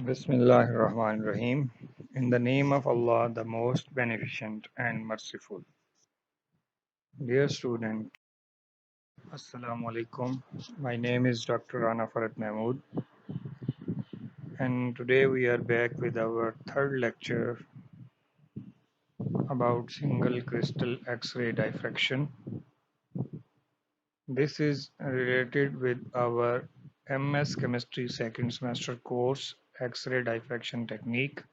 Bismillahir Rahmanir Rahim. In the name of Allah, the most beneficent and merciful. Dear student, Assalamu alaikum. My name is Dr. Rana Farhat Mahmood, and today we are back with our third lecture about single crystal X-ray diffraction. This is related with our MS Chemistry second semester course X-ray diffraction technique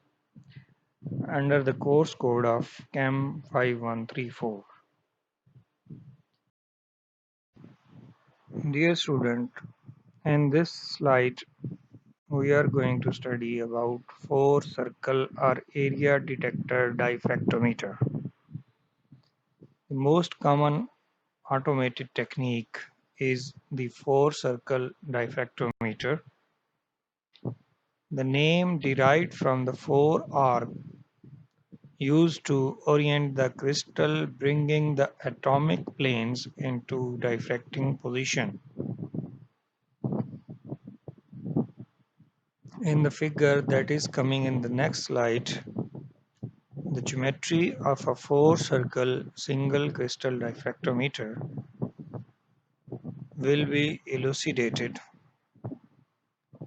under the course code of CHEM5134. Dear student, in this slide we are going to study about four circle or area detector diffractometer. The most common automated technique is the four circle diffractometer. The name derived from the four arc used to orient the crystal, bringing the atomic planes into diffracting position. In the figure that is coming in the next slide, the geometry of a four-circle single crystal diffractometer will be elucidated.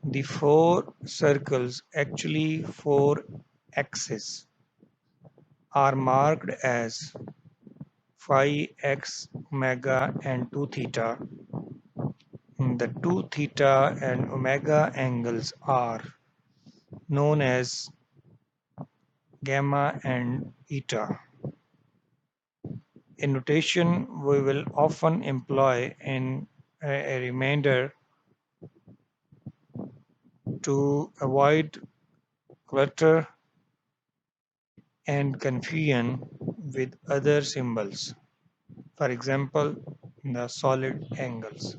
The four circles, actually four axes, are marked as phi, x, omega and 2 theta. The 2 theta and omega angles are known as gamma and eta. A notation we will often employ in a remainder to avoid clutter and confusion with other symbols. For example, the solid angles.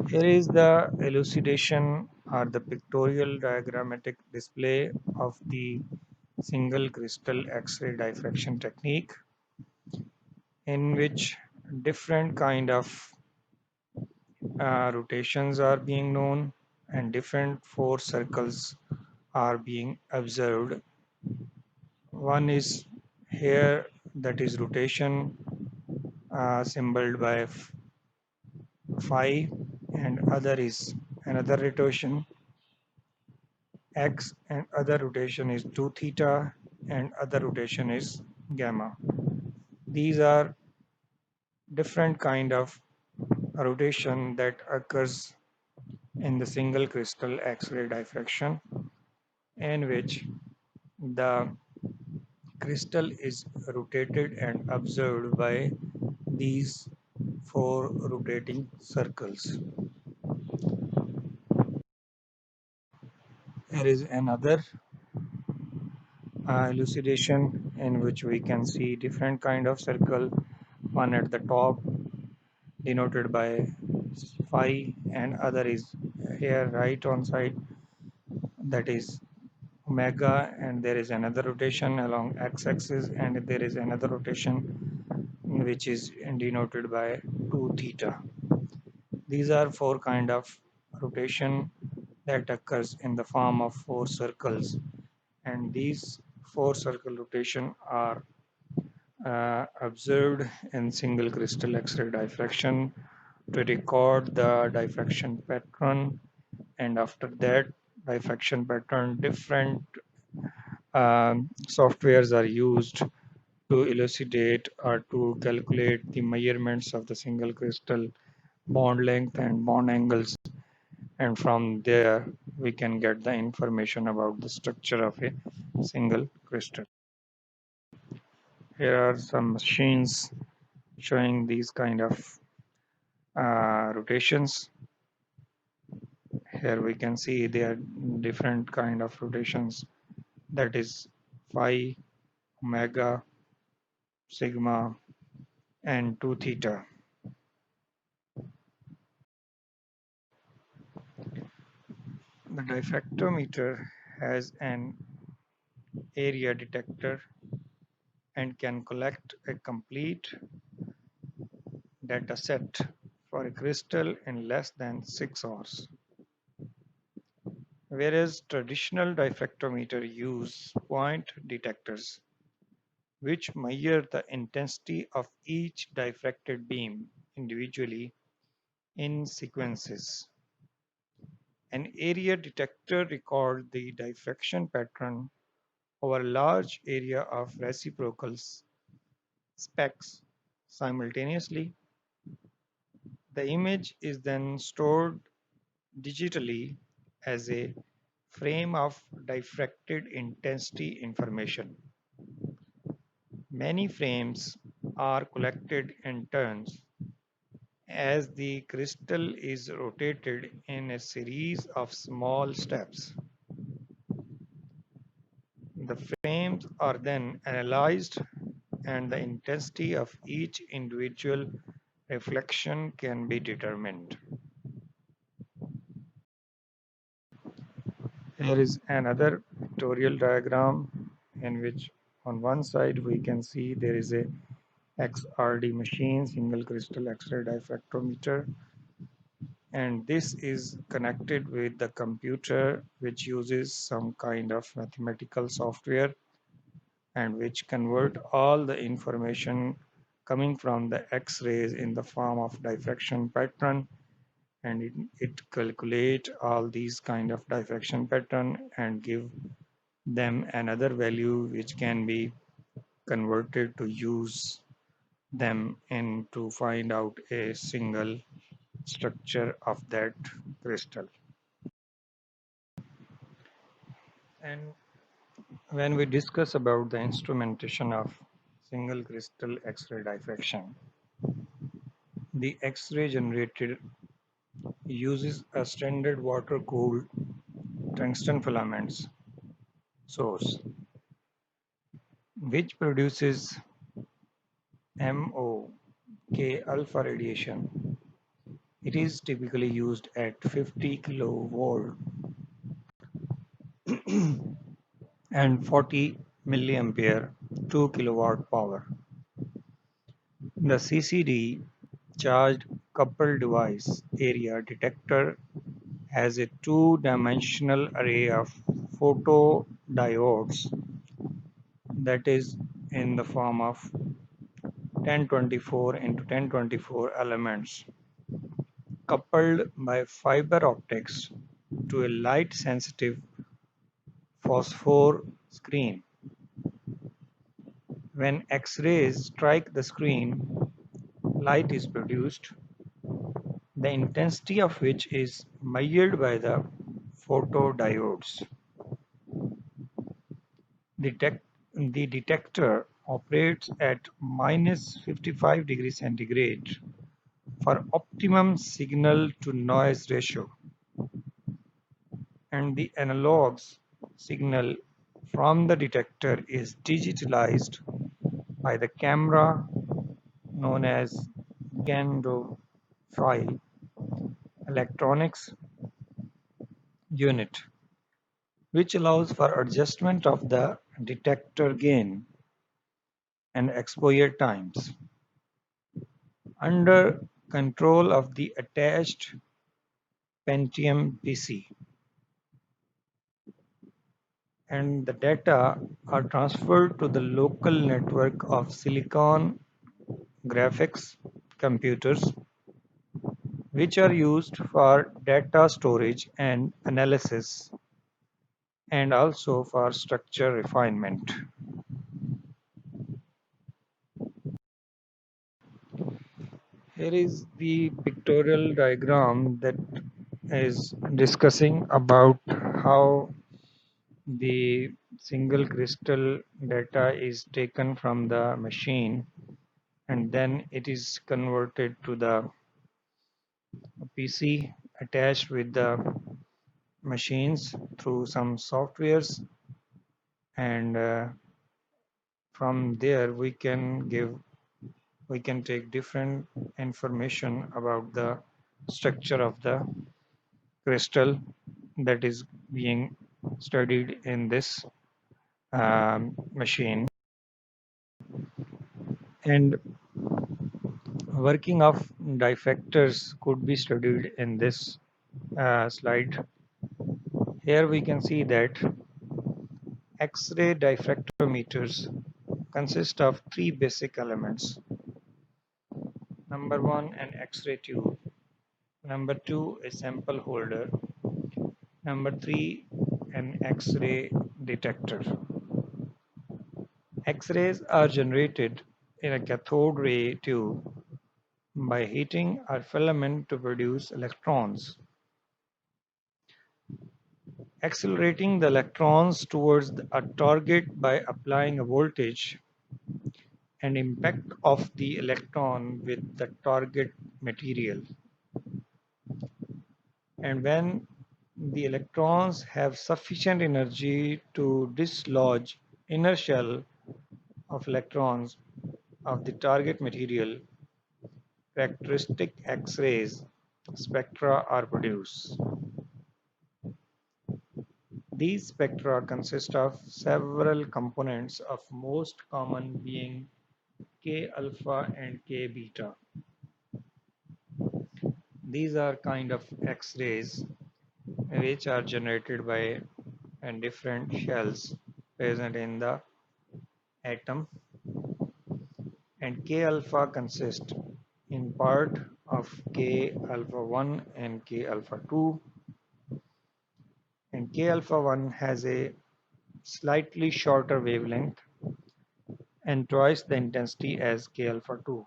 Here is the elucidation or the pictorial diagrammatic display of the single crystal X-ray diffraction technique, in which different kind of rotations are being known and different four circles are being observed. One is here, that is rotation, symbolized by phi, and other is another rotation x, and other rotation is 2 theta, and other rotation is gamma. These are different kind of rotation that occurs in the single crystal X-ray diffraction, in which the crystal is rotated and observed by these four rotating circles. There is another elucidation in which we can see different kind of circle, one at the top denoted by phi, and other is here right on side, that is omega, and there is another rotation along x-axis, and there is another rotation which is denoted by 2 theta. These are four kind of rotation that occurs in the form of four circles, and these four circle rotation are observed in single crystal X-ray diffraction to record the diffraction pattern, and after that diffraction pattern different softwares are used to elucidate or to calculate the measurements of the single crystal bond length and bond angles, and from there we can get the information about the structure of a single crystal. Here are some machines showing these kind of rotations. Here we can see there are different kind of rotations, that is phi, omega, sigma and 2 theta. The diffractometer has an area detector and can collect a complete data set for a crystal in less than 6 hours. whereas traditional diffractometer use point detectors which measure the intensity of each diffracted beam individually in sequences. An area detector records the diffraction pattern over a large area of reciprocal specks simultaneously. The image is then stored digitally as a frame of diffracted intensity information. Many frames are collected in turns as the crystal is rotated in a series of small steps. The frames are then analyzed and the intensity of each individual reflection can be determined. Here is another pictorial diagram in which on one side we can see there is a XRD machine, single crystal X-ray diffractometer, and this is connected with the computer which uses some kind of mathematical software and which convert all the information coming from the X-rays in the form of diffraction pattern, and it calculate all these kind of diffraction pattern and give them another value which can be converted to use them in to find out a single structure of that crystal. And when we discuss about the instrumentation of single crystal X-ray diffraction, the X-ray generated uses a standard water-cooled tungsten filaments source, which produces MOK alpha radiation. It is typically used at 50 kilovolt and 40 milliampere 2 kilowatt power. The CCD charged coupled device area detector has a two-dimensional array of photodiodes that is in the form of 1024 into 1024 elements coupled by fiber optics to a light-sensitive phosphor screen. When X-rays strike the screen, light is produced, the intensity of which is measured by the photodiodes. The detector operates at minus 55 degrees centigrade for optimum signal to noise ratio, and the analog signal from the detector is digitalized by the camera known as Gandolfini electronics unit, which allows for adjustment of the detector gain and exposure times under control of the attached Pentium PC, and the data are transferred to the local network of silicon graphics computers which are used for data storage and analysis and also for structure refinement. Here is the pictorial diagram that is discussing about how the single crystal data is taken from the machine and then it is converted to the PC attached with the machines through some softwares, and from there we can take different information about the structure of the crystal that is being studied in this machine, and working of diffractors could be studied in this slide. Here we can see that X-ray diffractometers consist of three basic elements. Number one, an X-ray tube. Number two, a sample holder. Number three, an X-ray detector. X-rays are generated in a cathode ray tube by heating a filament to produce electrons. Accelerating the electrons towards a target by applying a voltage and impact of the electron with the target material. And when the electrons have sufficient energy to dislodge inner shell of electrons of the target material, characteristic X-rays spectra are produced. These spectra consist of several components, of most common being K alpha and K beta. These are kind of X-rays which are generated by different shells present in the atom, and K alpha consists in part of K alpha 1 and K alpha 2, and K alpha 1 has a slightly shorter wavelength and twice the intensity as K alpha 2.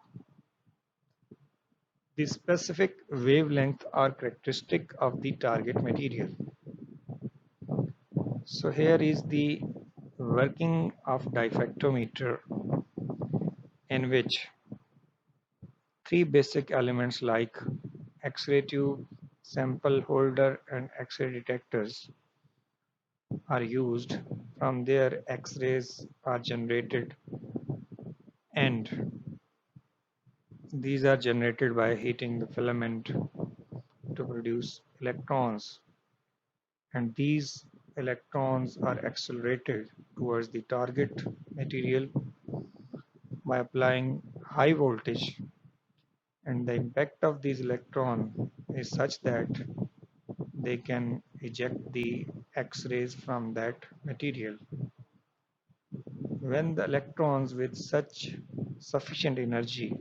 The specific wavelength are characteristic of the target material. So here is the working of diffractometer, in which three basic elements like X-ray tube, sample holder and X-ray detectors are used. From there X-rays are generated, and these are generated by heating the filament to produce electrons, and these electrons are accelerated towards the target material by applying high voltage, and the impact of these electrons is such that they can eject the X-rays from that material. When the electrons with such sufficient energy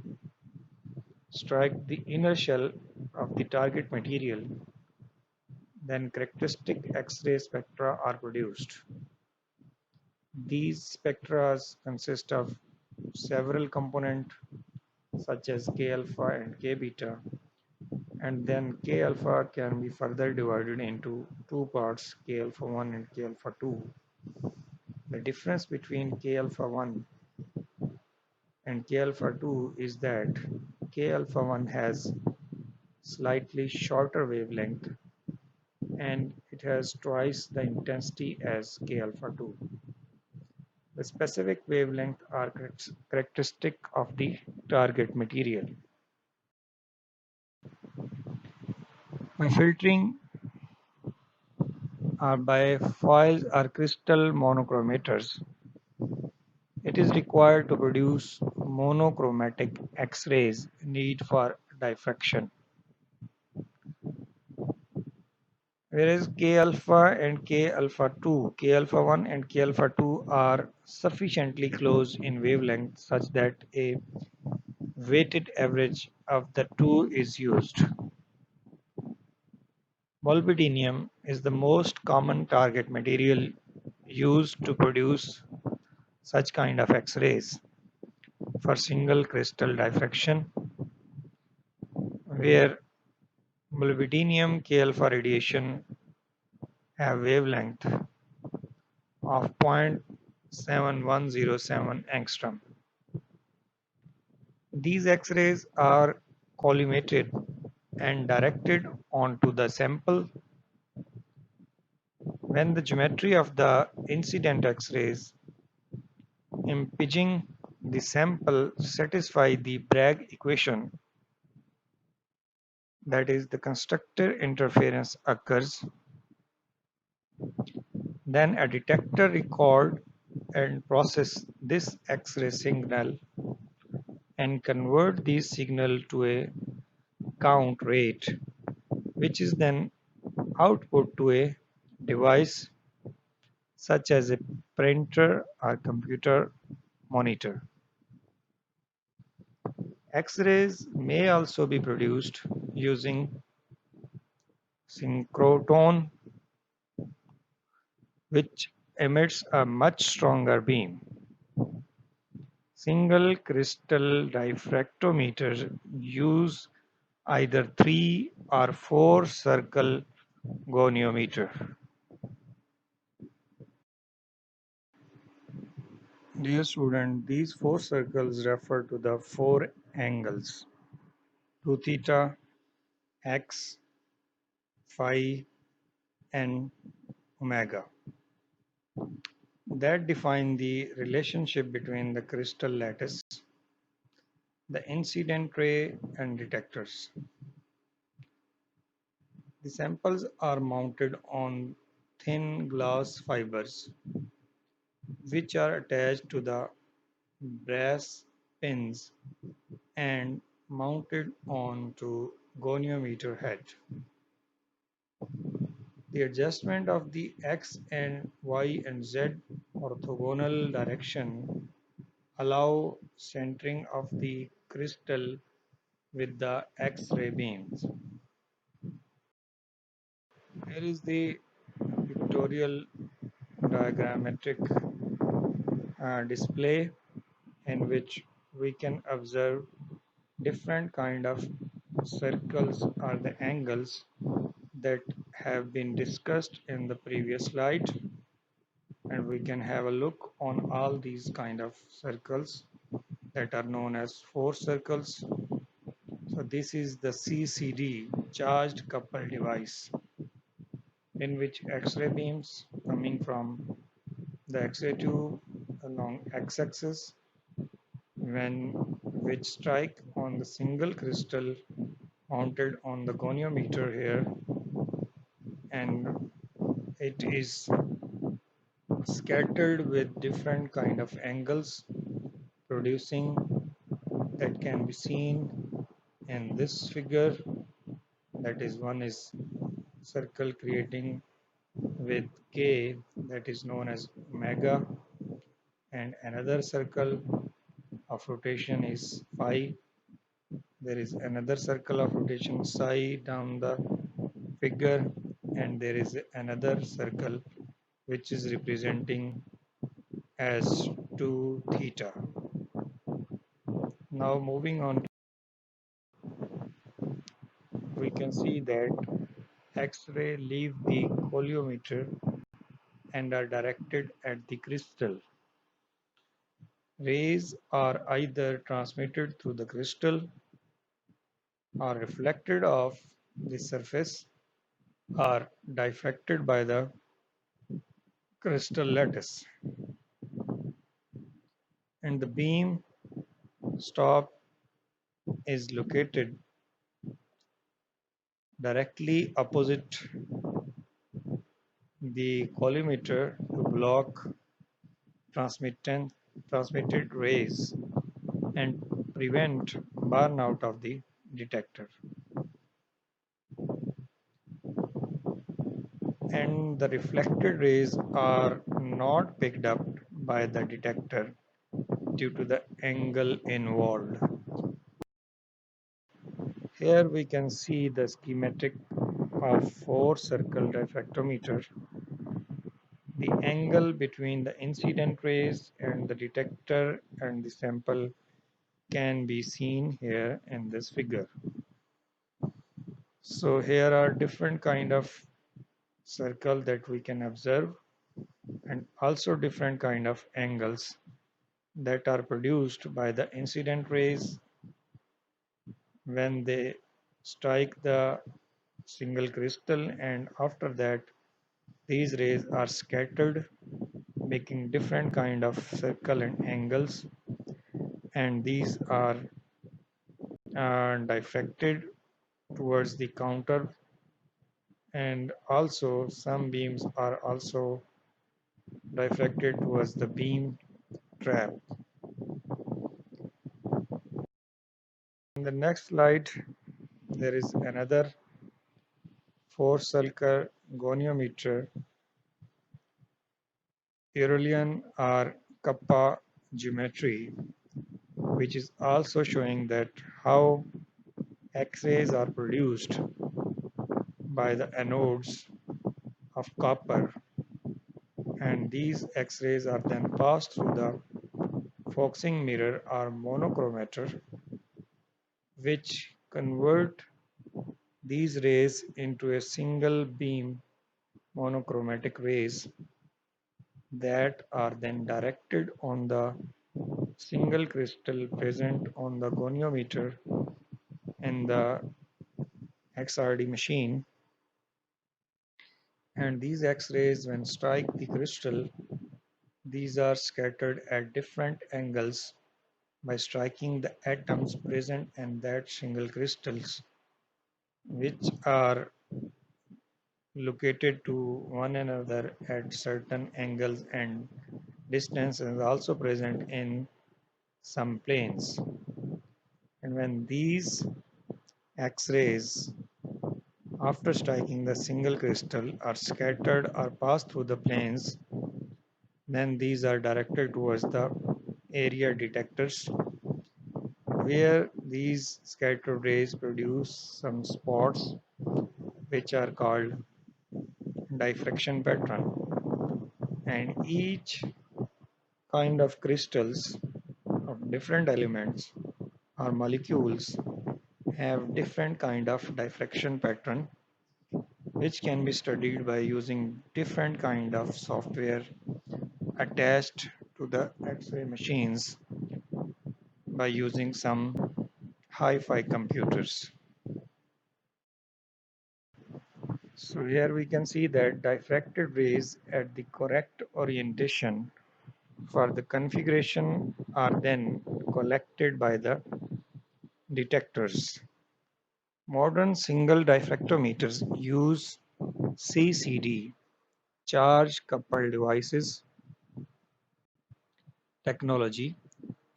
strike the inner shell of the target material, then characteristic X-ray spectra are produced. These spectra consist of several components such as K alpha and K beta, and then K alpha can be further divided into two parts, K alpha 1 and K alpha 2. The difference between K alpha 1 and K alpha 2 is that K alpha 1 has slightly shorter wavelength and it has twice the intensity as K alpha 2. The specific wavelength are characteristic of the target material. By filtering by foils or crystal monochromators, it is required to produce monochromatic X-rays need for diffraction. Whereas K alpha and K alpha 2, K alpha 1 and K alpha 2 are sufficiently close in wavelength such that a weighted average of the two is used. Molybdenum is the most common target material used to produce such kind of X-rays for single crystal diffraction, where molybdenum K alpha radiation have wavelength of 0.7107 angstrom. These X-rays are collimated and directed onto the sample. When the geometry of the incident X-rays impinging the sample satisfy the Bragg equation, that is, the constructor interference occurs, then a detector record and process this X-ray signal and convert this signal to a count rate, which is then output to a device such as a printer or computer monitor. X-rays may also be produced using synchrotron, which emits a much stronger beam. Single crystal diffractometers use either 3 or 4 circle goniometer. Dear student, these 4 circles refer to the 4 angles 2 theta, x, phi, and omega that define the relationship between the crystal lattice, the incident ray, and detectors. The samples are mounted on thin glass fibers which are attached to the brass pins and mounted onto goniometer head. The adjustment of the X and Y and Z orthogonal direction allow centering of the crystal with the X-ray beams. Here is the pictorial diagrammatic display in which we can observe different kind of circles or the angles that have been discussed in the previous slide, and we can have a look on all these kind of circles that are known as 4 circles. So this is the CCD charged coupled device in which X-ray beams coming from the X-ray tube along x-axis when which strike on the single crystal mounted on the goniometer here, and it is scattered with different kind of angles producing that can be seen in this figure. That is, one is circle creating with K that is known as omega, and another circle of rotation is phi. There is another circle of rotation psi down the figure, and there is another circle which is representing as 2 theta. Now moving on, we can see that X-ray leave the collimator and are directed at the crystal. Rays are either transmitted through the crystal or reflected off the surface or diffracted by the crystal lattice, and the beam stop is located directly opposite the collimator to block transmitted rays and prevent burnout of the detector. And the reflected rays are not picked up by the detector due to the angle involved. Here we can see the schematic of 4 circle diffractometer. The angle between the incident rays and the detector and the sample can be seen here in this figure. So here are different kind of circle that we can observe, and also different kind of angles that are produced by the incident rays when they strike the single crystal, and after that these rays are scattered making different kind of circle and angles, and these are diffracted towards the counter, and also some beams are also diffracted towards the beam trap. In the next slide, there is another 4 circle goniometer Uralian or kappa geometry, which is also showing that how X-rays are produced by the anodes of copper, and these X-rays are then passed through the focusing mirror or monochromator, which convert these rays into a single beam monochromatic rays that are then directed on the single crystal present on the goniometer in the XRD machine. And these X-rays, when strike the crystal, these are scattered at different angles by striking the atoms present in that single crystals, which are located to one another at certain angles, and distance is also present in some planes. And when these X-rays, after striking the single crystal, are scattered or pass through the planes, then these are directed towards the area detectors, where these scattered rays produce some spots which are called diffraction pattern. And each kind of crystals of different elements or molecules have different kind of diffraction pattern, which can be studied by using different kind of software attached to the X-ray machines by using some hi-fi computers. So here we can see that diffracted rays at the correct orientation for the configuration are then collected by the detectors. Modern single diffractometers use CCD Charge-Coupled Devices technology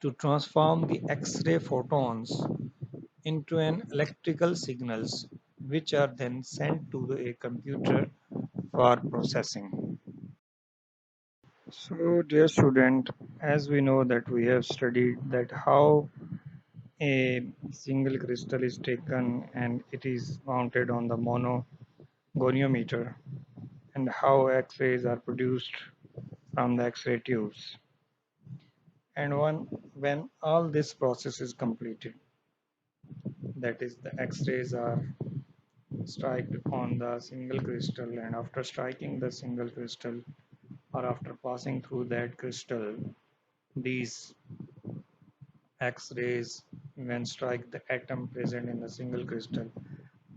to transform the X-ray photons into an electrical signals, which are then sent to a computer for processing. So dear student, as we know that we have studied that how a single crystal is taken and it is mounted on the monogoniometer, and how X-rays are produced from the X-ray tubes. And when all this process is completed, that is the X-rays are struck on the single crystal, and after striking the single crystal or after passing through that crystal, these X-rays, when strike the atom present in the single crystal,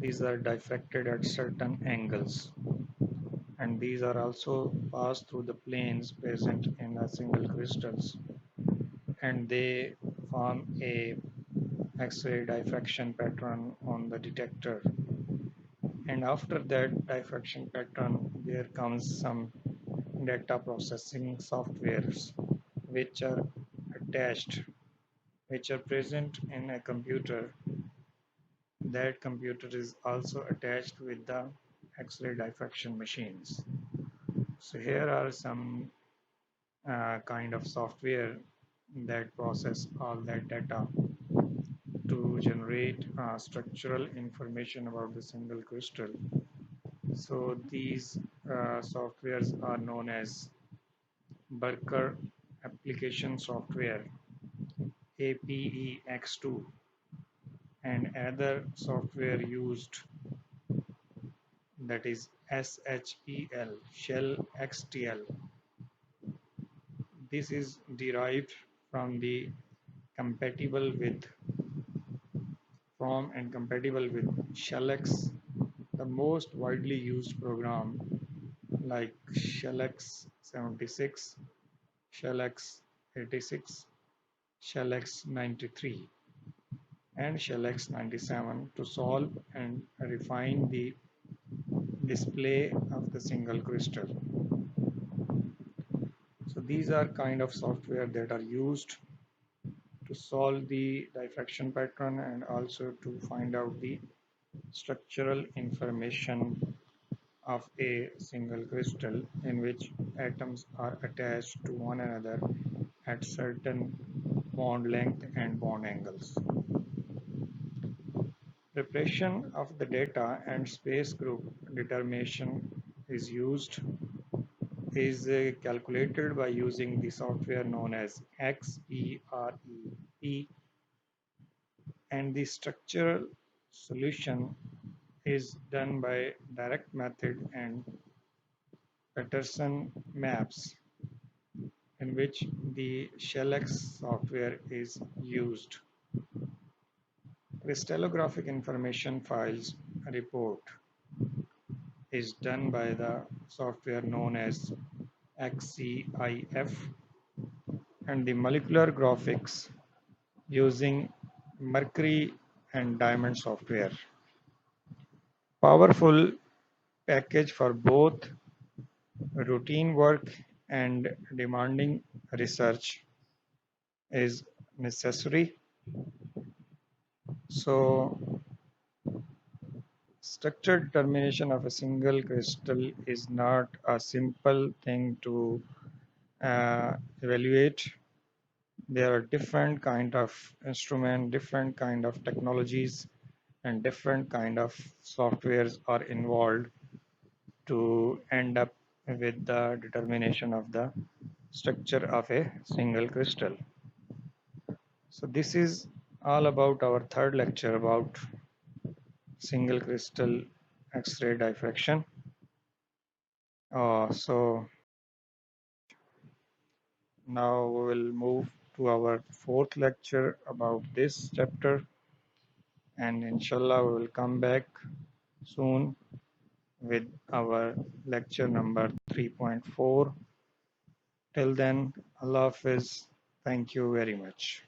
these are diffracted at certain angles, and these are also passed through the planes present in the single crystals, and they form a X-ray diffraction pattern on the detector. And after that diffraction pattern, there comes some data processing softwares which are attached, which are present in a computer. That computer is also attached with the X-ray diffraction machines. So here are some kind of software that process all that data to generate structural information about the single crystal. So these softwares are known as Berker application software, APEX2, and other software used, that is SHEL, Shell XTL. This is derived from the compatible with and compatible with ShellX, the most widely used program like ShellX76, ShellX86, ShellX93, and ShellX97 to solve and refine the display of the single crystal. So these are kind of software that are used to solve the diffraction pattern and also to find out the structural information of a single crystal in which atoms are attached to one another at certain bond length and bond angles. Preparation of the data and space group determination is calculated by using the software known as XEREP, and the structural solution is done by direct method and Patterson maps, in which the ShellX software is used. Crystallographic information files report is done by the software known as XCIF, and the molecular graphics using Mercury and Diamond software. Powerful package for both routine work and demanding research is necessary. So, structure determination of a single crystal is not a simple thing to evaluate. There are different kind of instrument, different kind of technologies, and different kind of softwares are involved to end up with the determination of the structure of a single crystal. So this is all about our third lecture about single crystal X-ray diffraction. So now we will move to our fourth lecture about this chapter, and inshallah we will come back soon with our lecture number 3.4. Till then, Allah Hafiz. Thank you very much.